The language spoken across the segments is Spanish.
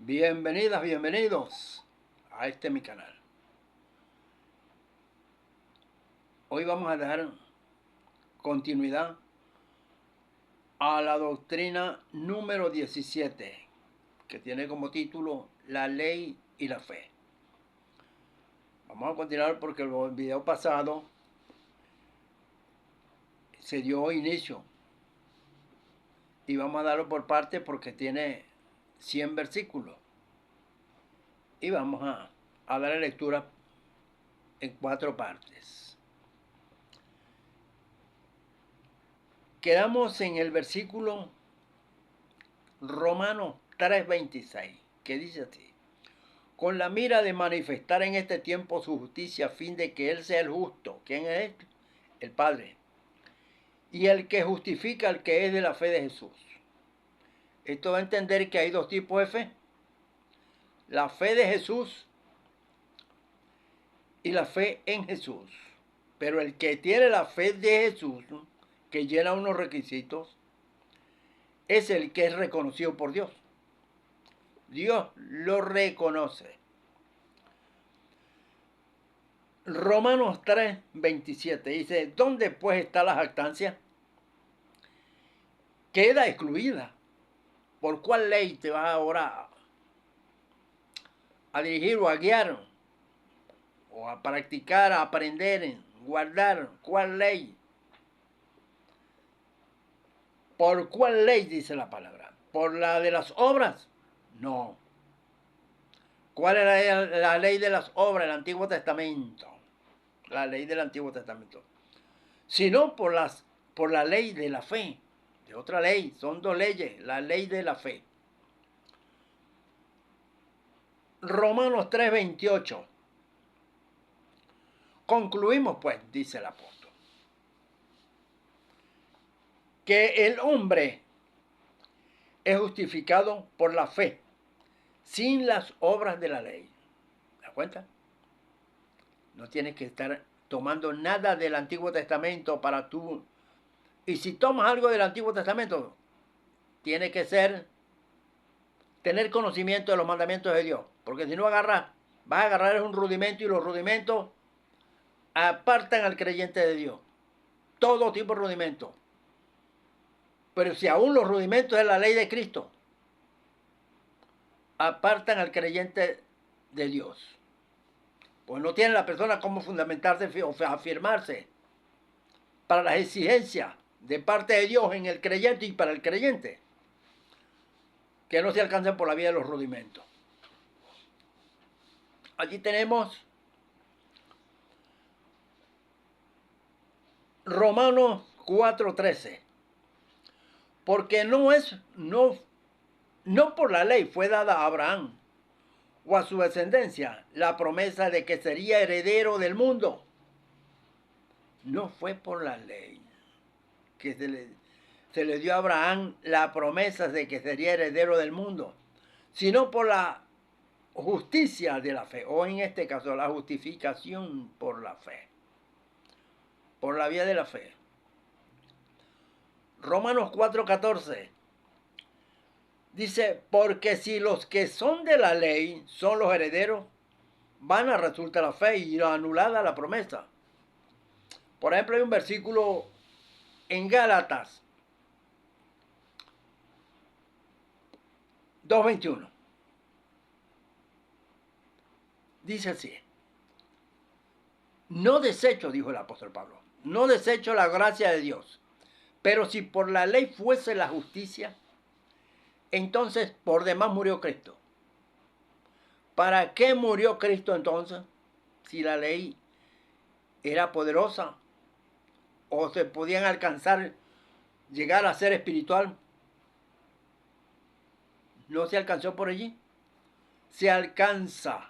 Bienvenidas, bienvenidos a mi canal. Hoy vamos a dar continuidad a la doctrina número 17, que tiene como título La ley y la fe. Vamos a continuar porque el video pasado se dio inicio y vamos a darlo por parte porque tiene 100 versículos y vamos a darle lectura en 4 partes. Quedamos en el versículo Romanos 3:26, que dice así: con la mira de manifestar en este tiempo su justicia, a fin de que Él sea el justo. ¿Quién es Él? El Padre. Y el que justifica al que es de la fe de Jesús. Esto va a entender que hay dos tipos de fe: la fe de Jesús y la fe en Jesús. Pero el que tiene la fe de Jesús, que llena unos requisitos, es el que es reconocido por Dios. Dios lo reconoce. Romanos 3:27 dice: ¿dónde pues está la jactancia? Queda excluida. ¿Por cuál ley te vas ahora a dirigir o a guiar o a practicar, a aprender, guardar? ¿Cuál ley? ¿Por cuál ley dice la palabra? ¿Por la de las obras? No. ¿Cuál era la ley de las obras del Antiguo Testamento? La ley del Antiguo Testamento. Sino por la ley de la fe. De otra ley. Son dos leyes. La ley de la fe. Romanos 3:28. Concluimos pues, dice el apóstol, que el hombre es justificado por la fe, sin las obras de la ley. ¿Te das cuenta? No tienes que estar tomando nada del Antiguo Testamento para tú. Y si tomas algo del Antiguo Testamento, tiene que tener conocimiento de los mandamientos de Dios. Porque si no vas a agarrar un rudimento, y los rudimentos apartan al creyente de Dios. Todo tipo de rudimentos. Pero si aún los rudimentos de la ley de Cristo apartan al creyente de Dios, pues no tiene la persona cómo fundamentarse o afirmarse para las exigencias de parte de Dios en el creyente y para el creyente, que no se alcanzan por la vía de los rudimentos. Aquí tenemos Romanos 4:13. Porque no por la ley fue dada a Abraham o a su descendencia la promesa de que sería heredero del mundo. No fue por la ley que se le dio a Abraham la promesa de que sería heredero del mundo, sino por la justicia de la fe, o en este caso la justificación por la fe, por la vía de la fe. Romanos 4:14 dice: porque si los que son de la ley son los herederos, vana resulta la fe y anulada la promesa. Por ejemplo, hay un versículo en Gálatas 2:21. Dice así: no desecho, dijo el apóstol Pablo, no desecho la gracia de Dios, pero si por la ley fuese la justicia, entonces por demás murió Cristo. ¿Para qué murió Cristo entonces? Si la ley era poderosa o se podían alcanzar, llegar a ser espiritual. No se alcanzó por allí. Se alcanza.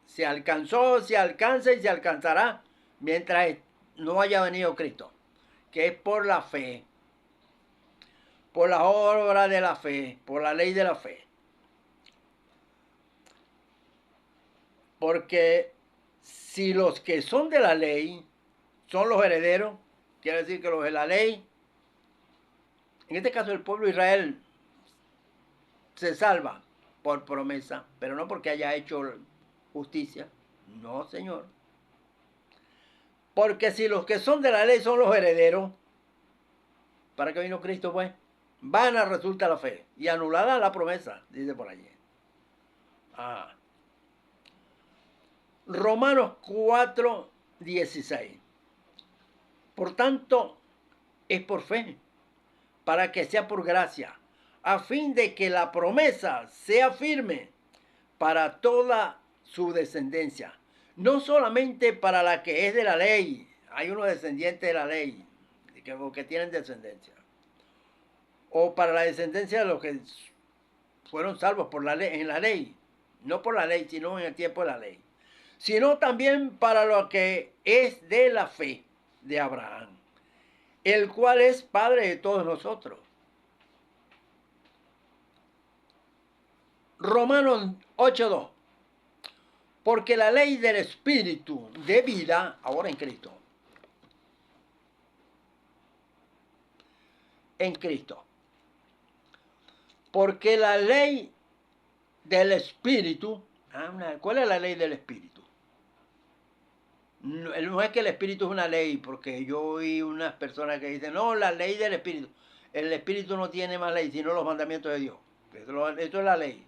Se alcanzó, se alcanza y se alcanzará mientras no haya venido Cristo, que es por la fe, por la obra de la fe, por la ley de la fe. Porque si los que son de la ley son los herederos, quiere decir que los de la ley, en este caso el pueblo de Israel, se salva. por promesa, pero no porque haya hecho justicia. No, Señor. Porque si los que son de la ley son los herederos, ¿para qué vino Cristo, pues? Vana resulta la fe y anulada la promesa, dice por allí. Ah. Romanos 4:16. Por tanto, es por fe, para que sea por gracia, a fin de que la promesa sea firme para toda su descendencia, no solamente para la que es de la ley, hay unos descendientes de la ley que tienen descendencia, o para la descendencia de los que fueron salvos por la ley, en la ley, no por la ley, sino en el tiempo de la ley, sino también para lo que es de la fe de Abraham, el cual es Padre de todos nosotros. Romanos 8:2. Porque la ley del Espíritu de vida, ahora en Cristo, en Cristo. Porque la ley del Espíritu, ¿cuál es la ley del Espíritu? No es que el Espíritu es una ley, porque yo oí unas personas que dicen, no, la ley del Espíritu. El Espíritu no tiene más ley, sino los mandamientos de Dios. Esto es la ley.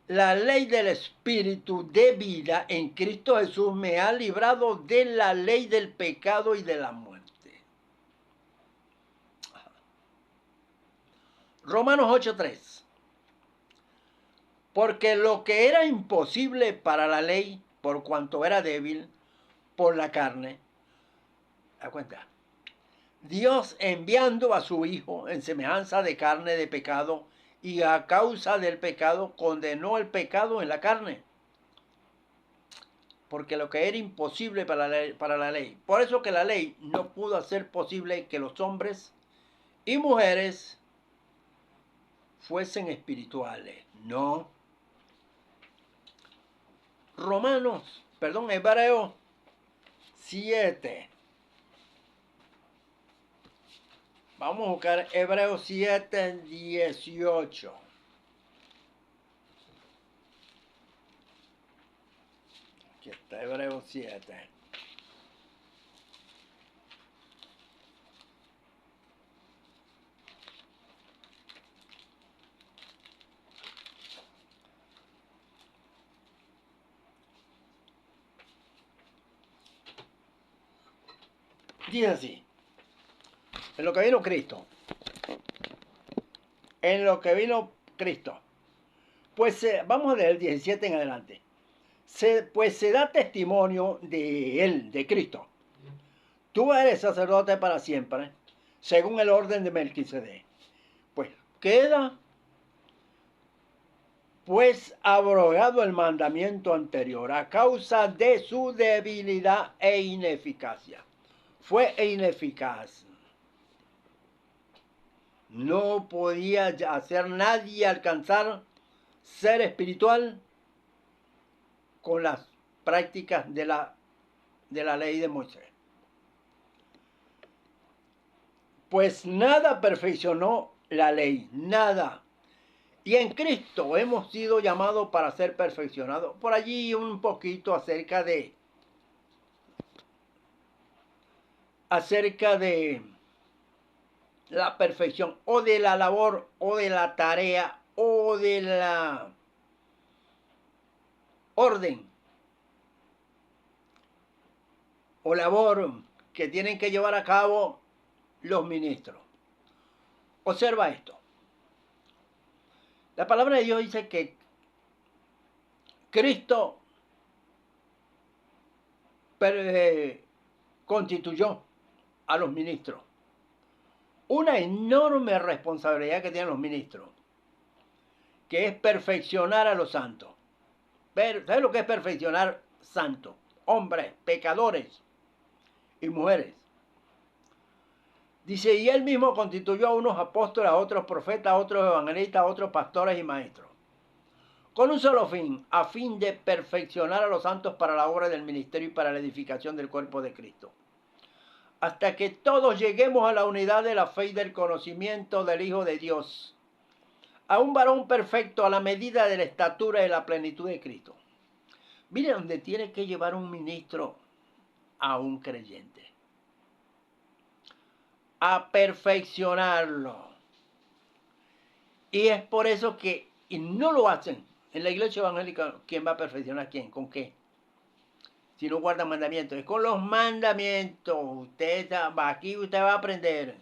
La ley del Espíritu de vida en Cristo Jesús me ha librado de la ley del pecado y de la muerte. Romanos 8:3. Porque lo que era imposible para la ley, por cuanto era débil por la carne, ¿da cuenta? Dios enviando a su Hijo en semejanza de carne de pecado, y a causa del pecado condenó el pecado en la carne. Porque lo que era imposible para la ley. Por eso que la ley no pudo hacer posible que los hombres y mujeres fuesen espirituales. No. Hebreos 7. Vamos a buscar Hebreos 7:18. Aquí está Hebreos 7. Dice así. En lo que vino Cristo. En lo que vino Cristo. Pues vamos a leer el 17 en adelante. Pues se da testimonio de él, de Cristo. Tú eres sacerdote para siempre, según el orden de Melquisedec. Pues queda pues abrogado el mandamiento anterior a causa de su debilidad e ineficacia. Fue ineficaz. No podía hacer nadie alcanzar ser espiritual con las prácticas de la ley de Moisés. Pues nada perfeccionó la ley, nada. Y en Cristo hemos sido llamados para ser perfeccionados. Por allí un poquito acerca de la perfección, o de la labor, o de la tarea, o de la orden o labor que tienen que llevar a cabo los ministros. Observa esto. La palabra de Dios dice que Cristo constituyó a los ministros. Una enorme responsabilidad que tienen los ministros, que es perfeccionar a los santos. ¿Sabes lo que es perfeccionar santos? Hombres, pecadores y mujeres. Dice, y él mismo constituyó a unos apóstoles, a otros profetas, a otros evangelistas, a otros pastores y maestros, con un solo fin, a fin de perfeccionar a los santos para la obra del ministerio y para la edificación del cuerpo de Cristo, hasta que todos lleguemos a la unidad de la fe y del conocimiento del Hijo de Dios, a un varón perfecto a la medida de la estatura y la plenitud de Cristo. Mire donde tiene que llevar un ministro a un creyente. A perfeccionarlo. Y es por eso que y no lo hacen. En la iglesia evangélica, ¿quién va a perfeccionar a quién? ¿Con qué? Si no guarda mandamientos. Es con los mandamientos. Aquí usted va a aprender.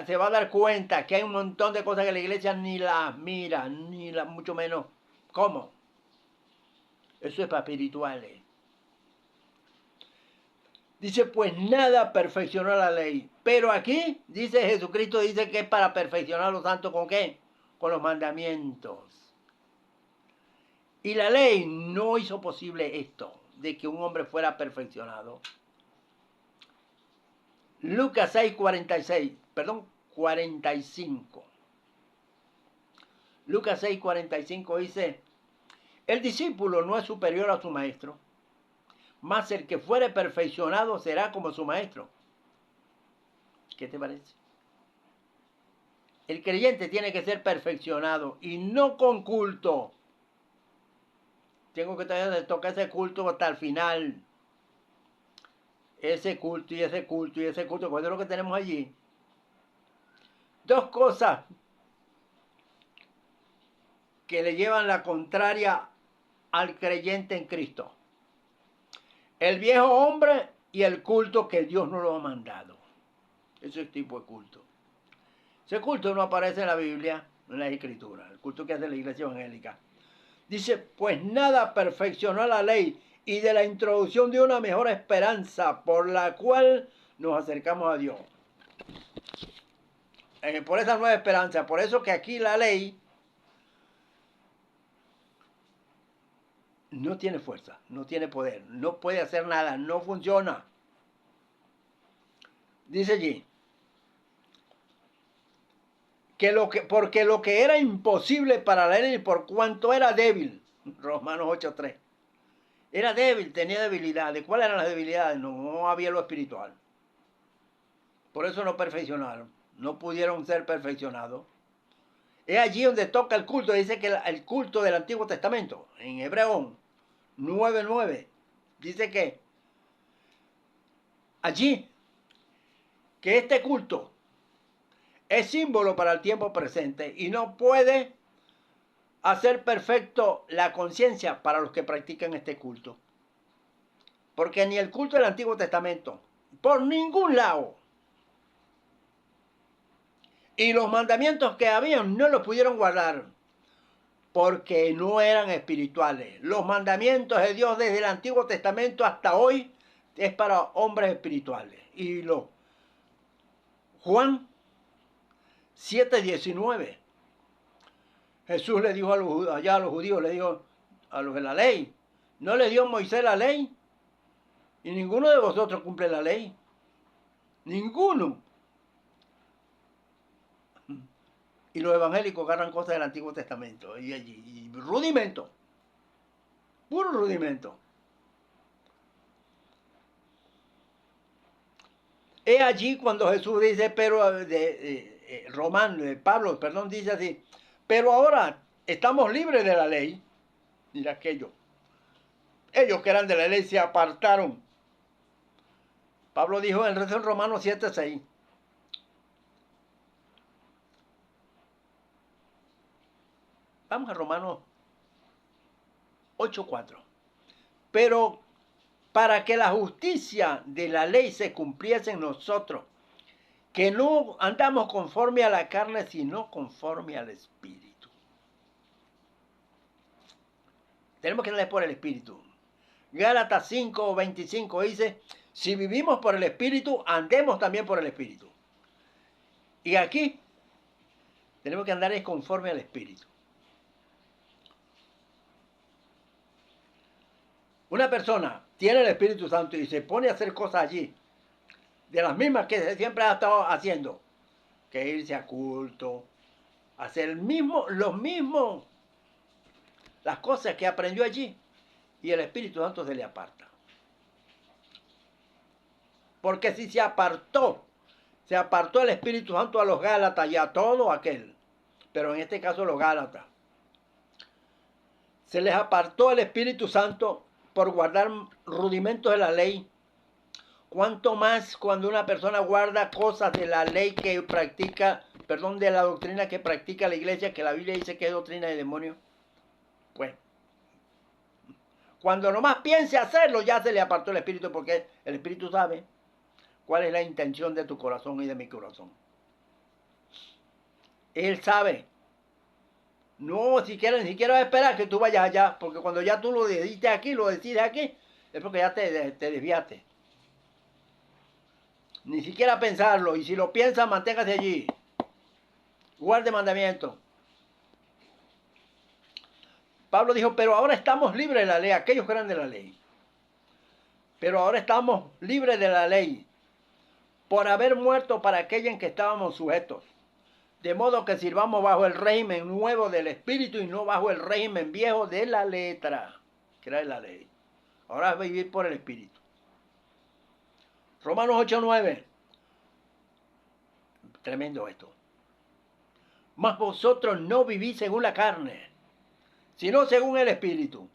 Se va a dar cuenta que hay un montón de cosas que la iglesia ni las mira, mucho menos. ¿Cómo? Eso es para espirituales. Dice, pues nada perfeccionó la ley. Pero aquí, dice Jesucristo, dice que es para perfeccionar a los santos, ¿con qué? Con los mandamientos. Y la ley no hizo posible esto, de que un hombre fuera perfeccionado. Lucas 6:45. Lucas 6:45 dice, el discípulo no es superior a su maestro, mas el que fuere perfeccionado será como su maestro. ¿Qué te parece? El creyente tiene que ser perfeccionado y no con culto. Tengo que tocar ese culto hasta el final. Ese culto y ese culto y ese culto. ¿Cuál es lo que tenemos allí? Dos cosas que le llevan la contraria al creyente en Cristo. El viejo hombre y el culto que Dios no lo ha mandado. Ese tipo de culto. Ese culto no aparece en la Biblia, en las Escrituras. El culto que hace la iglesia evangélica. Dice, pues nada perfeccionó la ley y de la introducción de una mejor esperanza por la cual nos acercamos a Dios. Por esa nueva esperanza. Por eso que aquí la ley no tiene fuerza, no tiene poder, no puede hacer nada, no funciona. Dice allí, porque lo que era imposible para la ley por cuanto era débil, Romanos 8:3, era débil, tenía debilidades. ¿Cuáles eran las debilidades? No había lo espiritual. Por eso no perfeccionaron, no pudieron ser perfeccionados. Es allí donde toca el culto. Dice que el culto del Antiguo Testamento, en Hebreo 9:9, dice que allí, que este culto es símbolo para el tiempo presente y no puede hacer perfecto la conciencia para los que practican este culto. Porque ni el culto del Antiguo Testamento, por ningún lado, y los mandamientos que habían no los pudieron guardar porque no eran espirituales. Los mandamientos de Dios desde el Antiguo Testamento hasta hoy es para hombres espirituales. Y Juan 7:19. Jesús le dijo allá a los judíos, le dijo a los de la ley, ¿no le dio Moisés la ley? Y ninguno de vosotros cumple la ley. Ninguno. Y los evangélicos agarran cosas del Antiguo Testamento y rudimento. Puro rudimento. Es allí cuando Jesús dice, pero Pablo, dice así, pero ahora estamos libres de la ley. Mira aquello. Ellos que eran de la ley se apartaron. Pablo dijo en Romanos 7:6. Vamos a Romanos 8:4. Pero para que la justicia de la ley se cumpliese en nosotros, que no andamos conforme a la carne, sino conforme al Espíritu. Tenemos que andar por el Espíritu. Gálatas 5:25 dice, si vivimos por el Espíritu, andemos también por el Espíritu. Y aquí tenemos que andar conforme al Espíritu. Una persona tiene el Espíritu Santo y se pone a hacer cosas allí, de las mismas que siempre ha estado haciendo, que irse a culto, hacer los mismos, las cosas que aprendió allí, y el Espíritu Santo se le aparta. Porque si se apartó el Espíritu Santo a los Gálatas y a todo aquel, pero en este caso los Gálatas. Se les apartó el Espíritu Santo por guardar rudimentos de la ley. ¿Cuánto más cuando una persona guarda cosas de la ley que practica, perdón, de la doctrina que practica la iglesia, que la Biblia dice que es doctrina de demonios? Pues, cuando nomás piense hacerlo, ya se le apartó el Espíritu, porque el Espíritu sabe cuál es la intención de tu corazón y de mi corazón. Él sabe. No, ni siquiera esperar que tú vayas allá, porque cuando ya tú lo decides aquí, es porque ya te desviaste. Ni siquiera pensarlo, y si lo piensas, manténgase allí. Guarde mandamiento. Pablo dijo, pero ahora estamos libres de la ley, aquellos que eran de la ley. Pero ahora estamos libres de la ley, por haber muerto para aquella en que estábamos sujetos. De modo que sirvamos bajo el régimen nuevo del Espíritu y no bajo el régimen viejo de la letra, que era la ley. Ahora es vivir por el Espíritu. Romanos 8:9. Tremendo esto. Mas vosotros no vivís según la carne, sino según el Espíritu.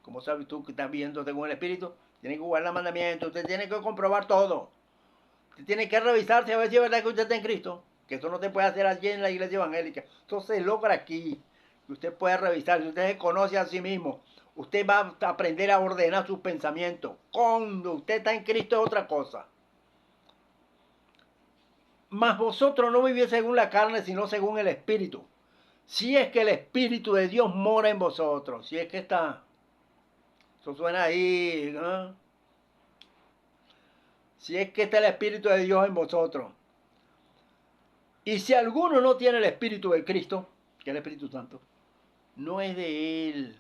¿Cómo sabes tú que estás viendo según el Espíritu? Tienes que guardar mandamientos, usted tiene que comprobar todo. Usted tiene que revisarse a ver si es verdad que usted está en Cristo. Que eso no se puede hacer allí en la iglesia evangélica. Eso se logra aquí. Usted puede revisar, si usted se conoce a sí mismo, usted va a aprender a ordenar sus pensamientos. Cuando usted está en Cristo es otra cosa. Mas vosotros no vivís según la carne, sino según el Espíritu. Si es que el Espíritu de Dios mora en vosotros. Si es que está. Eso suena ahí, ¿no? Si es que está el Espíritu de Dios en vosotros. Y si alguno no tiene el Espíritu de Cristo, que es el Espíritu Santo, no es de Él.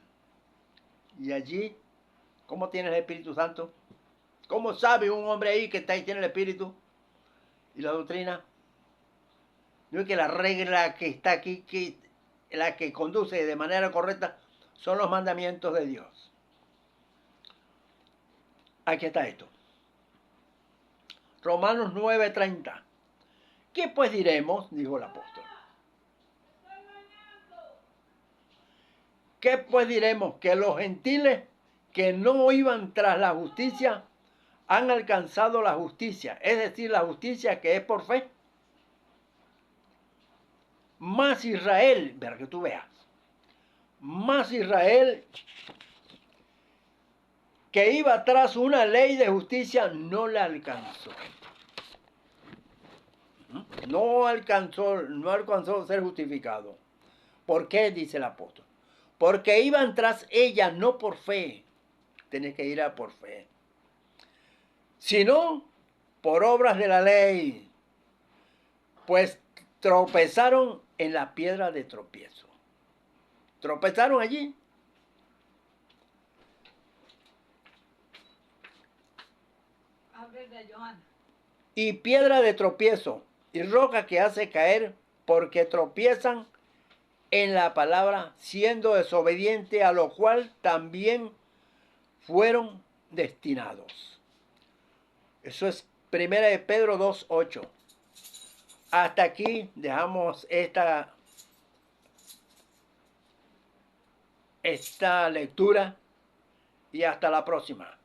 Y allí, ¿cómo tiene el Espíritu Santo? ¿Cómo sabe un hombre ahí que está ahí tiene el Espíritu? Y la doctrina. No es que la regla que está aquí, que la que conduce de manera correcta, son los mandamientos de Dios. Aquí está esto. Romanos 9:30. ¿Qué pues diremos? Dijo el apóstol. ¿Qué pues diremos? Que los gentiles que no iban tras la justicia han alcanzado la justicia, es decir, la justicia que es por fe. Más Israel, ver que tú veas, más Israel que iba tras una ley de justicia no la alcanzó. No alcanzó a ser justificado. ¿Por qué? Dice el apóstol. Porque iban tras ella no por fe. Tienes que ir a por fe. Sino por obras de la ley. Pues tropezaron en la piedra de tropiezo. Tropezaron allí. Y piedra de tropiezo y roca que hace caer, porque tropiezan en la palabra, siendo desobediente, a lo cual también fueron destinados. Eso es 1 de Pedro 2:8. Hasta aquí dejamos esta lectura y hasta la próxima.